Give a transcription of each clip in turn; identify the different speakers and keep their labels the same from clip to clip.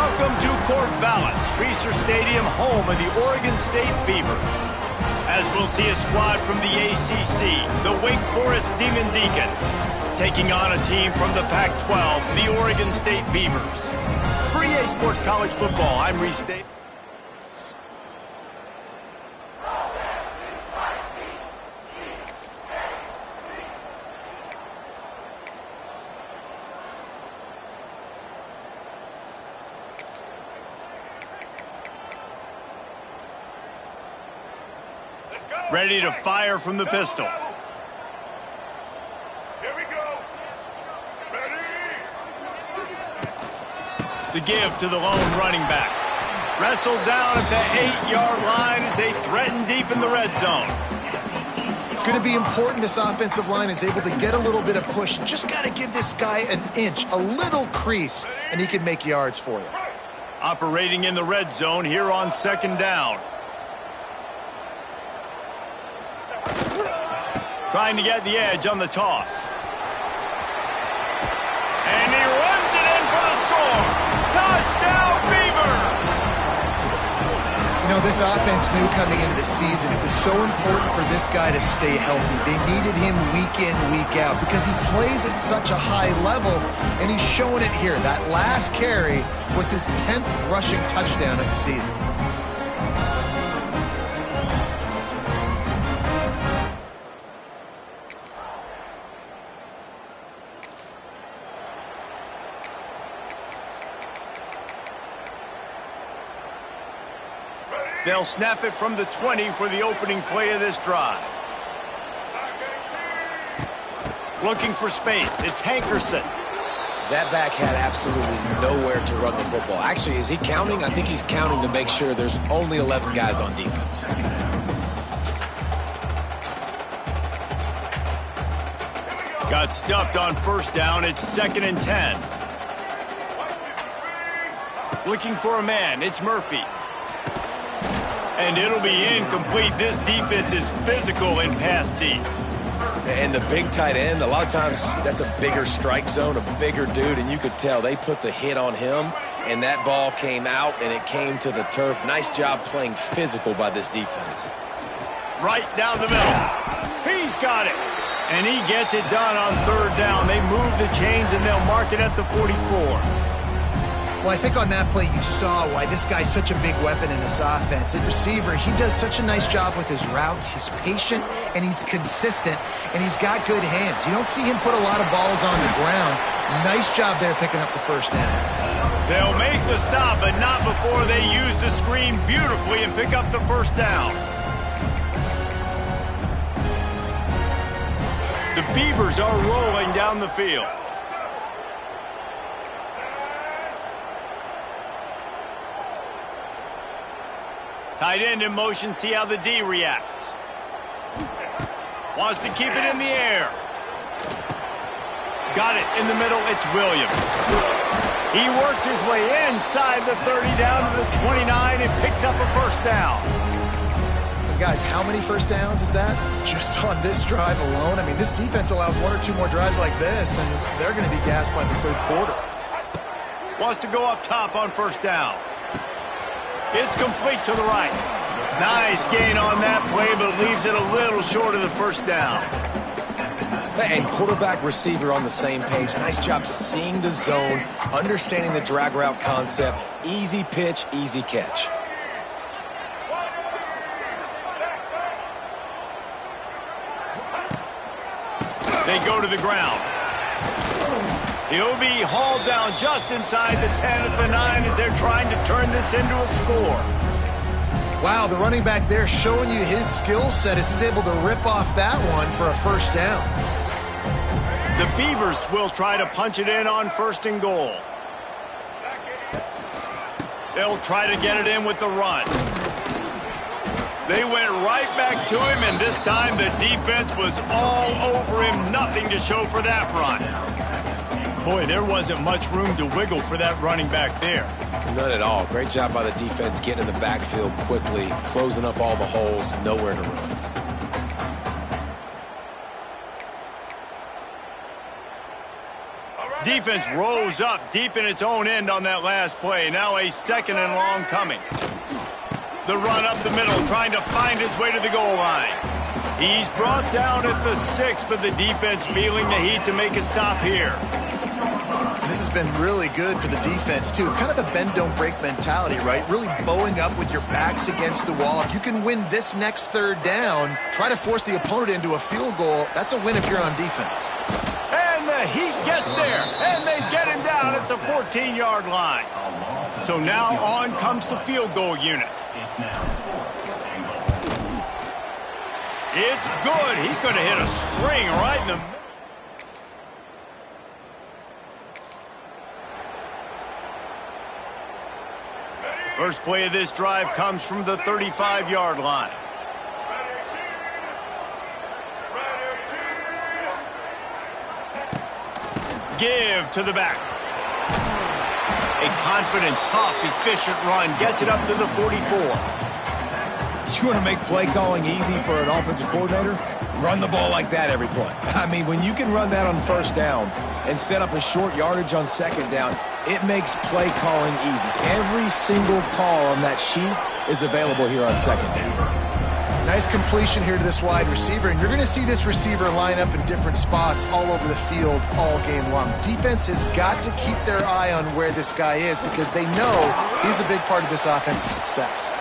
Speaker 1: Welcome to Corvallis, Reser Stadium, home of the Oregon State Beavers. As we'll see a squad from the ACC, the Wake Forest Demon Deacons, taking on a team from the Pac-12, the Oregon State Beavers. For EA Sports College Football, I'm Reese State. Ready to fire from the pistol.
Speaker 2: Here we go. Ready.
Speaker 1: The give to the lone running back. Wrestled down at the 8-yard line as they threaten deep in the red zone.
Speaker 3: It's going to be important this offensive line is able to get a little bit of push. Just got to give this guy an inch, a little crease, and he can make yards for you.
Speaker 1: Operating in the red zone here on second down. Trying to get the edge on the toss. And he runs it in for the score. Touchdown, Beavers!
Speaker 3: You know, this offense knew coming into the season it was so important for this guy to stay healthy. They needed him week in, week out because he plays at such a high level, and he's showing it here. That last carry was his 10th rushing touchdown of the season.
Speaker 1: They'll snap it from the 20 for the opening play of this drive. Looking for space. It's Hankerson.
Speaker 4: That back had absolutely nowhere to run the football. Actually, is he counting? I think he's counting to make sure there's only 11 guys on defense.
Speaker 1: Got stuffed on first down. It's 2nd and 10. Looking for a man. It's Murphy. And it'll be incomplete. This defense is physical in pass deep.
Speaker 4: And the big tight end, a lot of times that's a bigger strike zone, a bigger dude, and you could tell they put the hit on him, and that ball came out, and it came to the turf. Nice job playing physical by this defense.
Speaker 1: Right down the middle. He's got it. And he gets it done on third down. They move the chains, and they'll mark it at the 44.
Speaker 3: Well, I think on that play you saw why this guy's such a big weapon in this offense. At receiver, he does such a nice job with his routes. He's patient, and he's consistent, and he's got good hands. You don't see him put a lot of balls on the ground. Nice job there picking up the first down.
Speaker 1: They'll make the stop, but not before they use the screen beautifully and pick up the first down. The Beavers are rolling down the field. Tight end in motion, see how the D reacts. Wants to keep it in the air. Got it in the middle, it's Williams. He works his way inside the 30 down to the 29 and picks up a first down.
Speaker 3: And guys, how many first downs is that? Just on this drive alone? I mean, this defense allows 1 or 2 more drives like this, and they're going to be gassed by the third quarter.
Speaker 1: Wants to go up top on first down. It's complete to the right. Nice gain on that play, but leaves it a little short of the first down.
Speaker 4: And quarterback, receiver on the same page. Nice job seeing the zone, understanding the drag route concept. Easy pitch, easy catch.
Speaker 1: They go to the ground. He'll be hauled down just inside the 10 at the 9 as they're trying to turn this into a score.
Speaker 3: Wow, the running back there showing you his skill set as he's able to rip off that one for a first down.
Speaker 1: The Beavers will try to punch it in on 1st and goal. They'll try to get it in with the run. They went right back to him, and this time the defense was all over him. Nothing to show for that run. Boy, there wasn't much room to wiggle for that running back there.
Speaker 4: None at all. Great job by the defense getting in the backfield quickly, closing up all the holes, nowhere to run.
Speaker 1: defense rose up deep in its own end on that last play. Now a 2nd and long coming. The run up the middle, trying to find his way to the goal line. He's brought down at the 6, but the defense feeling the heat to make a stop here.
Speaker 3: This has been really good for the defense, too. It's kind of a bend-don't-break mentality, right? Really bowing up with your backs against the wall. If you can win this next 3rd down, try to force the opponent into a field goal. That's a win if you're on defense.
Speaker 1: And the Heat gets there, and they get him down at the 14-yard line. So now on comes the field goal unit. It's good. He could have hit a string right in the middle. First play of this drive comes from the 35-yard line. Give to the back. A confident, tough, efficient run gets it up to the 44.
Speaker 4: You want to make play calling easy for an offensive coordinator? Run the ball like that every play. I mean, when you can run that on 1st down and set up a short yardage on 2nd down, it makes play calling easy. Every single call on that sheet is available here on 2nd down.
Speaker 3: Nice completion here to this wide receiver, and you're going to see this receiver line up in different spots all over the field all game long. Defense has got to keep their eye on where this guy is because they know he's a big part of this offense's success.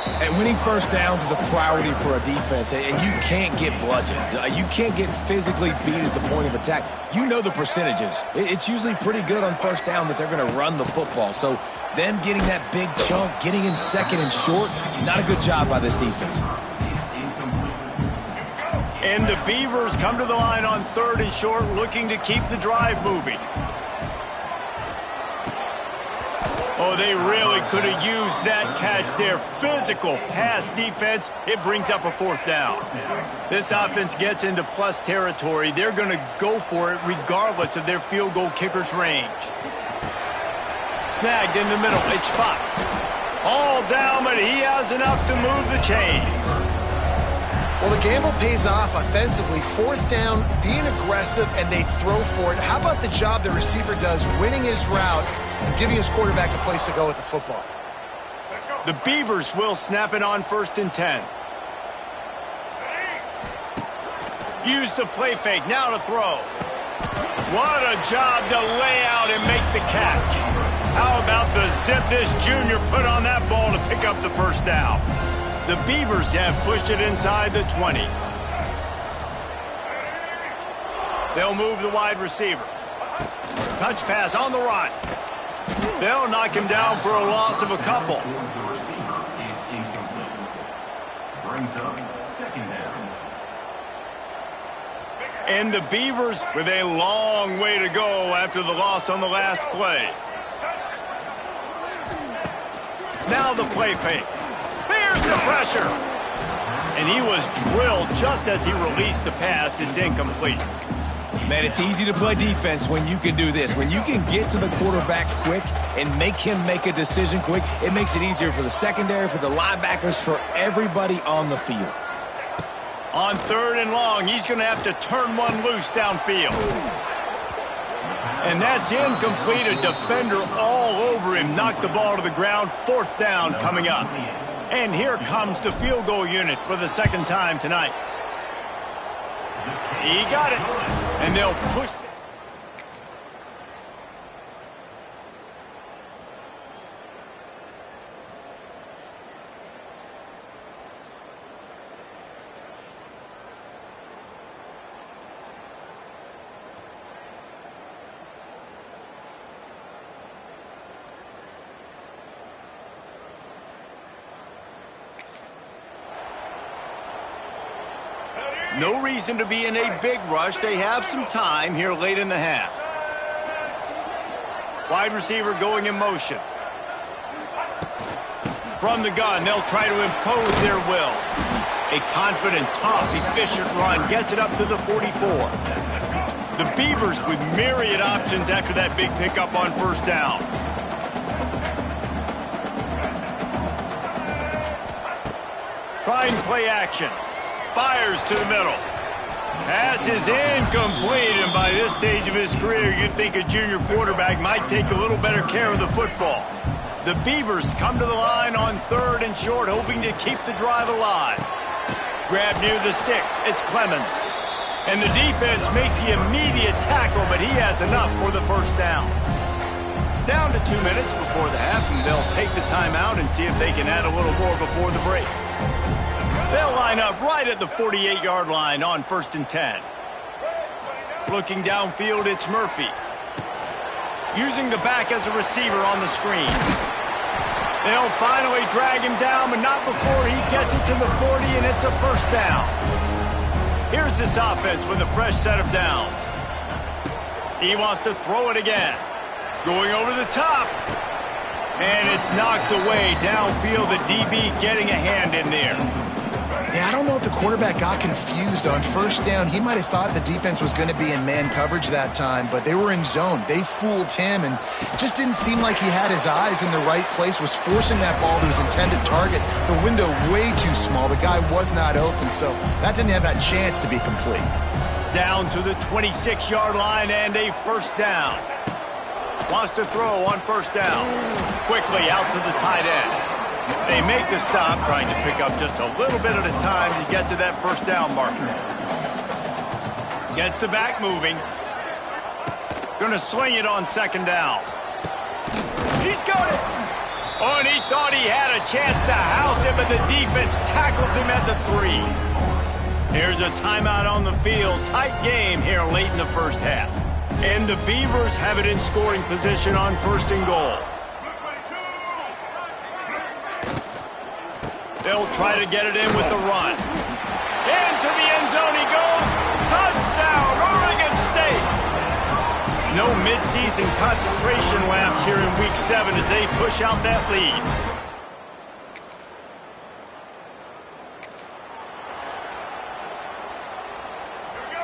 Speaker 4: And winning 1st downs is a priority for a defense, and you can't get bludgeoned. You can't get physically beat at the point of attack. You know the percentages. It's usually pretty good on 1st down that they're going to run the football. So them getting that big chunk, getting in 2nd and short, not a good job by this defense.
Speaker 1: And the Beavers come to the line on 3rd and short, looking to keep the drive moving. Oh, they really could have used that catch there. Physical pass defense. It brings up a 4th down. This offense gets into plus territory. They're going to go for it regardless of their field goal kicker's range. Snagged in the middle. It's Fox. All down, but he has enough to move the chains.
Speaker 3: Well, the gamble pays off offensively. 4th down, being aggressive, and they throw for it. How about the job the receiver does winning his route, giving his quarterback a place to go with the football?
Speaker 1: The Beavers will snap it on 1st and 10. Use the play fake, now to throw. What a job to lay out and make the catch. How about the zip this junior put on that ball to pick up the 1st down? The Beavers have pushed it inside the 20. They'll move the wide receiver. Touch pass on the run. They'll knock him down for a loss of a couple.
Speaker 2: Brings up 2nd down.
Speaker 1: And the Beavers with a long way to go after the loss on the last play. Now the play fake. Here's the pressure. And he was drilled just as he released the pass. It's incomplete.
Speaker 4: Man, it's easy to play defense when you can do this. When you can get to the quarterback quick and make him make a decision quick, it makes it easier for the secondary, for the linebackers, for everybody on the field.
Speaker 1: On 3rd and long, he's going to have to turn one loose downfield. And that's incomplete. A defender all over him. Knocked the ball to the ground. 4th down coming up. And here comes the field goal unit for the 2nd time tonight. He got it. And they'll push. No reason to be in a big rush. They have some time here late in the half. Wide receiver going in motion. From the gun, they'll try to impose their will. A confident, tough, efficient run gets it up to the 44. The Beavers with myriad options after that big pickup on 1st down. Trying play action. Fires to the middle. Pass is incomplete, and by this stage of his career, you'd think a junior quarterback might take a little better care of the football. The Beavers come to the line on 3rd and short, hoping to keep the drive alive. Grab near the sticks. It's Clemens. And the defense makes the immediate tackle, but he has enough for the first down. Down to 2 minutes before the half, and they'll take the timeout and see if they can add a little more before the break. They'll line up right at the 48-yard line on 1st and 10. Looking downfield, it's Murphy. Using the back as a receiver on the screen. They'll finally drag him down, but not before he gets it to the 40, and it's a first down. Here's this offense with a fresh set of downs. He wants to throw it again. Going over the top. And it's knocked away downfield. The DB getting a hand in there.
Speaker 3: Yeah, I don't know if the quarterback got confused on 1st down. He might have thought the defense was going to be in man coverage that time, but they were in zone. They fooled him, and just didn't seem like he had his eyes in the right place, was forcing that ball to his intended target. The window way too small. The guy was not open, so that didn't have that chance to be complete.
Speaker 1: Down to the 26-yard line and a first down. Wants to throw on 1st down. Quickly out to the tight end. They make the stop, trying to pick up just a little bit at a time to get to that first down marker. Gets the back moving. Gonna swing it on 2nd down. He's got it. Oh, and he thought he had a chance to house him, but the defense tackles him at the 3. Here's a timeout on the field. Tight game here late in the first half. And the Beavers have it in scoring position on 1st and goal. They'll try to get it in with the run. Into the end zone he goes. Touchdown, Oregon State. No midseason concentration lapse here in Week 7 as they push out that lead.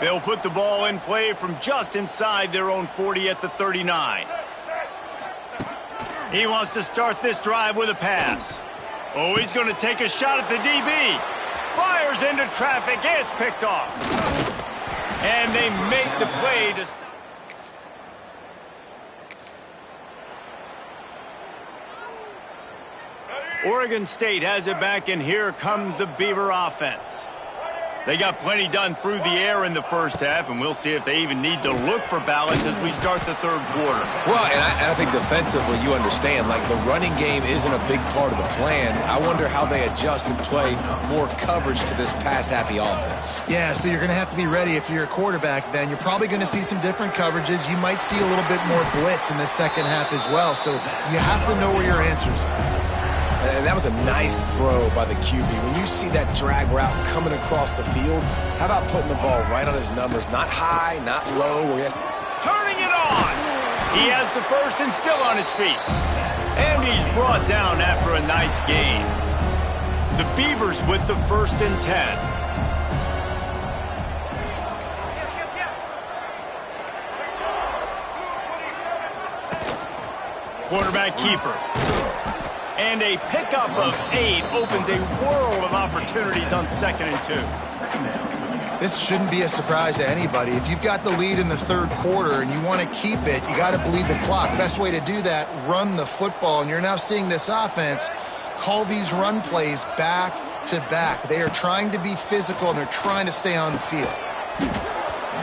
Speaker 1: They'll put the ball in play from just inside their own 40 at the 39. He wants to start this drive with a pass. Oh, he's going to take a shot at the DB. Fires into traffic. It's picked off. And they make the play to stop. Oregon State has it back, and here comes the Beaver offense. They got plenty done through the air in the first half, and we'll see if they even need to look for balance as we start the 3rd quarter.
Speaker 4: Well, and I think defensively, you understand, like the running game isn't a big part of the plan. I wonder how they adjust and play more coverage to this pass-happy offense.
Speaker 3: Yeah, so you're going to have to be ready if you're a quarterback then. You're probably going to see some different coverages. You might see a little bit more blitz in the second half as well, so you have to know where your answers are.
Speaker 4: And that was a nice throw by the QB. When you see that drag route coming across the field, how about putting the ball right on his numbers? Not high, not low.
Speaker 1: Turning it on! He has the first and still on his feet. And he's brought down after a nice gain. The Beavers with the 1st and 10. Quarterback keeper. And a pickup of 8 opens a world of opportunities on 2nd and 2.
Speaker 3: This shouldn't be a surprise to anybody. If you've got the lead in the 3rd quarter and you want to keep it, you got to bleed the clock. Best way to do that, run the football. And you're now seeing this offense call these run plays back to back. They are trying to be physical, and they're trying to stay on the field.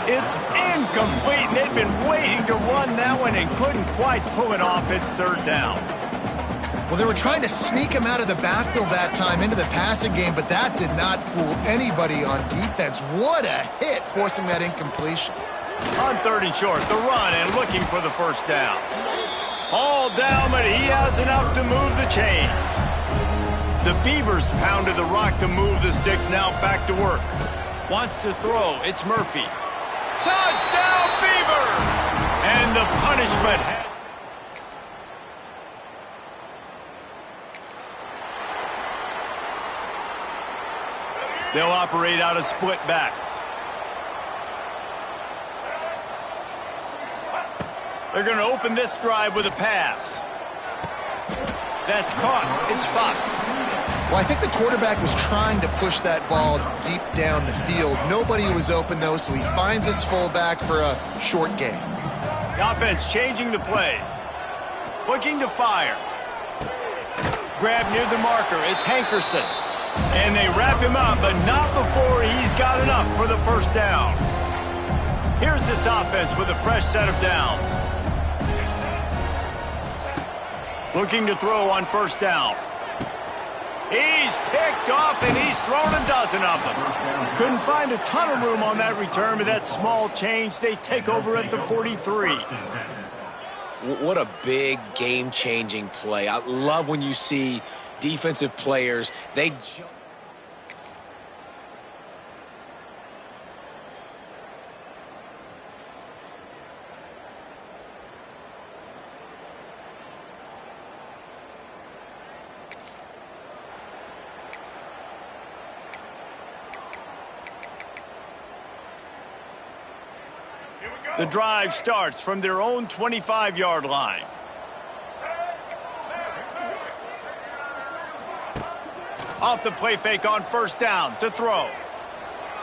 Speaker 1: It's incomplete. They've been waiting to run that one and couldn't quite pull it off. It's 3rd down.
Speaker 3: Well, they were trying to sneak him out of the backfield that time into the passing game, but that did not fool anybody on defense. What a hit, forcing that incompletion.
Speaker 1: On 3rd and short, the run and looking for the first down. All down, but he has enough to move the chains. The Beavers pounded the rock to move the sticks, now back to work. Wants to throw, it's Murphy. Touchdown, Beavers! And the punishment has... They'll operate out of split backs. They're going to open this drive with a pass. That's caught. It's Fox.
Speaker 3: Well, I think the quarterback was trying to push that ball deep down the field. Nobody was open, though, so he finds his fullback for a short gain.
Speaker 1: The offense changing the play. Looking to fire. Grab near the marker is Hankerson. And they wrap him up, but not before he's got enough for the first down. Here's this offense with a fresh set of downs. Looking to throw on first down. He's picked off, and he's thrown a dozen of them. Couldn't find a ton of room on that return, but that small change, they take over at the 43.
Speaker 4: What a big game-changing play. I love when you see defensive players, they jump.
Speaker 1: The drive starts from their own 25-yard line. Off the play fake on first down to throw.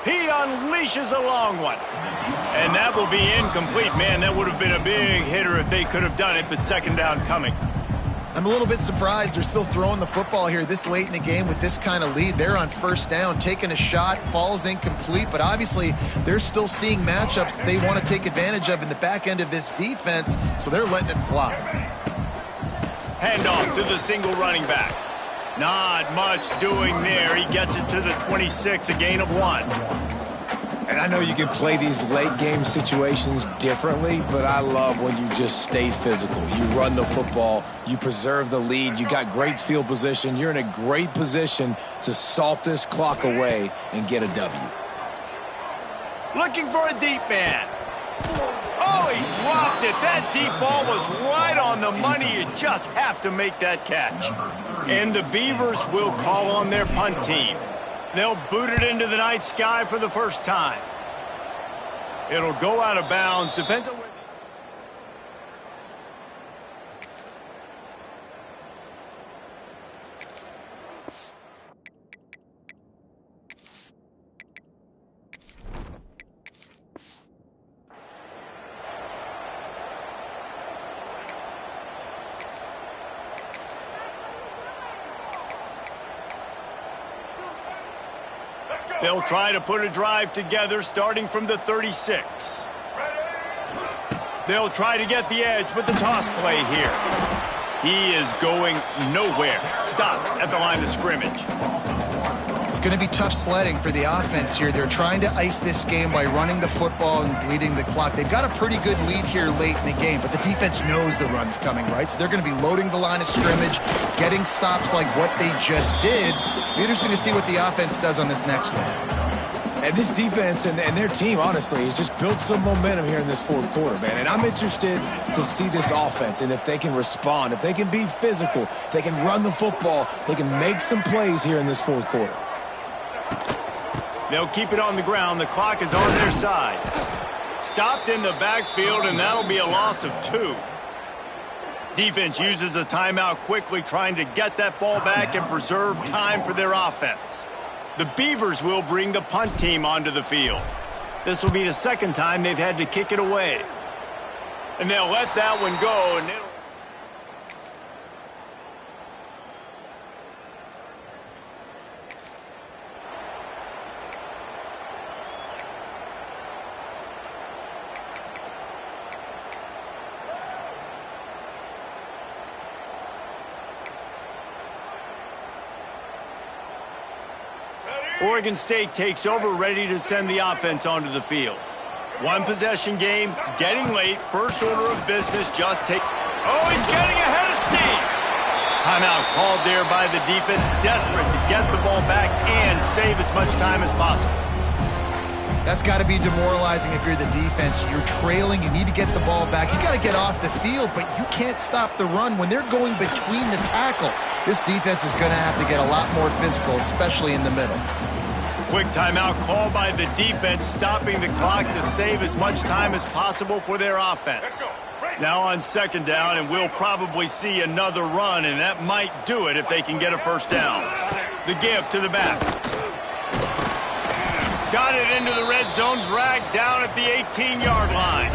Speaker 1: He unleashes a long one. And that will be incomplete. Man, that would have been a big hitter if they could have done it, but second down coming.
Speaker 3: I'm a little bit surprised they're still throwing the football here this late in the game with this kind of lead. They're on first down, taking a shot, falls incomplete, but obviously they're still seeing matchups that they want to take advantage of in the back end of this defense, so they're letting it fly.
Speaker 1: Handoff to the single running back. Not much doing there. He gets it to the 26, a gain of 1.
Speaker 4: And I know you can play these late game situations differently, but I love when you just stay physical. You run the football, you preserve the lead, you got great field position, you're in a great position to salt this clock away and get a W.
Speaker 1: Looking for a deep man. Oh, he dropped it. That deep ball was right on the money. You just have to make that catch. And the Beavers will call on their punt team. They'll boot it into the night sky for the first time. It'll go out of bounds. Depends on where. They'll try to put a drive together starting from the 36. They'll try to get the edge with the toss play here. He is going nowhere. Stop at the line of scrimmage.
Speaker 3: It's going to be tough sledding for the offense here. They're trying to ice this game by running the football and bleeding the clock. They've got a pretty good lead here late in the game, but the defense knows the run's coming, right? So they're going to be loading the line of scrimmage, getting stops like what they just did. It'll be interesting to see what the offense does on this next one.
Speaker 4: And this defense and their team, honestly, has just built some momentum here in this fourth quarter, man. And I'm interested to see this offense and if they can respond, if they can be physical, if they can run the football, they can make some plays here in this fourth quarter.
Speaker 1: They'll keep it on the ground. The clock is on their side. Stopped in the backfield, and that'll be a loss of 2. Defense uses a timeout quickly, trying to get that ball back and preserve time for their offense. The Beavers will bring the punt team onto the field. This will be the second time they've had to kick it away. And they'll let that one go, and it'll... Oregon State takes over, ready to send the offense onto the field. One possession game, getting late. First order of business, just take... Oh, he's getting ahead of steam. Timeout called there by the defense, desperate to get the ball back and save as much time as possible.
Speaker 3: That's got to be demoralizing if you're the defense. You're trailing. You need to get the ball back. You got to get off the field, but you can't stop the run when they're going between the tackles. This defense is going to have to get a lot more physical, especially in the middle.
Speaker 1: Quick timeout call by the defense, stopping the clock to save as much time as possible for their offense. Now on second down, and we'll probably see another run, and that might do it if they can get a first down. The give to the back. Got it into the red zone, dragged down at the 18-yard line.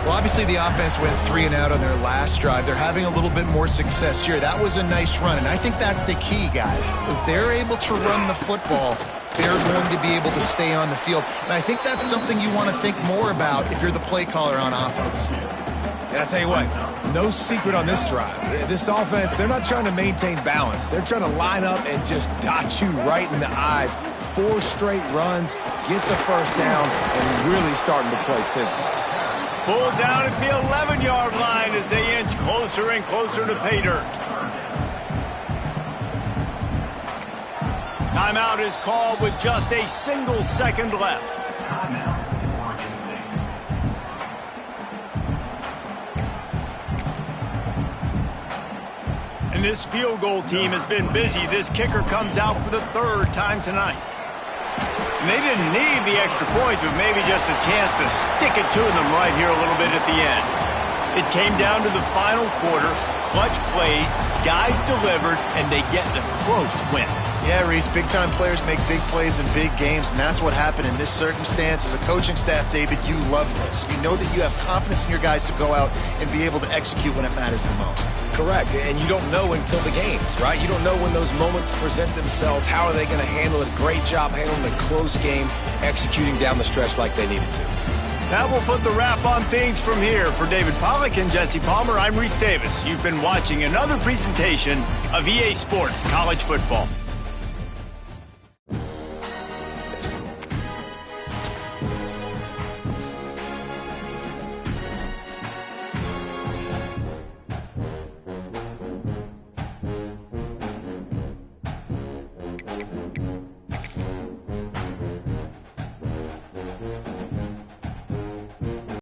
Speaker 3: Well, obviously the offense went 3 and out on their last drive. They're having a little bit more success here. That was a nice run, and I think that's the key, guys. If they're able to run the football, they're going to be able to stay on the field. And I think that's something you want to think more about if you're the play caller on offense.
Speaker 5: And I tell you what, no secret on this drive. This offense, they're not trying to maintain balance. They're trying to line up and just dot you right in the eyes. 4 straight runs, get the first down, and really starting to play physical.
Speaker 1: Pulled down at the 11-yard line as they inch closer and closer to pay dirt. Timeout is called with just a single second left.
Speaker 2: Timeout, Oregon State.
Speaker 1: And this field goal team has been busy. This kicker comes out for the 3rd time tonight. And they didn't need the extra points, but maybe just a chance to stick it to them right here a little bit at the end. It came down to the final quarter, clutch plays, guys delivered, and they get a close win.
Speaker 3: Yeah, Reese, big-time players make big plays in big games, and that's what happened in this circumstance. As a coaching staff, David, you love this. You know that you have confidence in your guys to go out and be able to execute when it matters the most.
Speaker 4: Correct, and you don't know until the games, right? You don't know when those moments present themselves. How are they going to handle it? Great job handling a close game, executing down the stretch like they needed to.
Speaker 1: That will put the wrap on things from here. For David Pollack and Jesse Palmer, I'm Reese Davis. You've been watching another presentation of EA Sports College Football.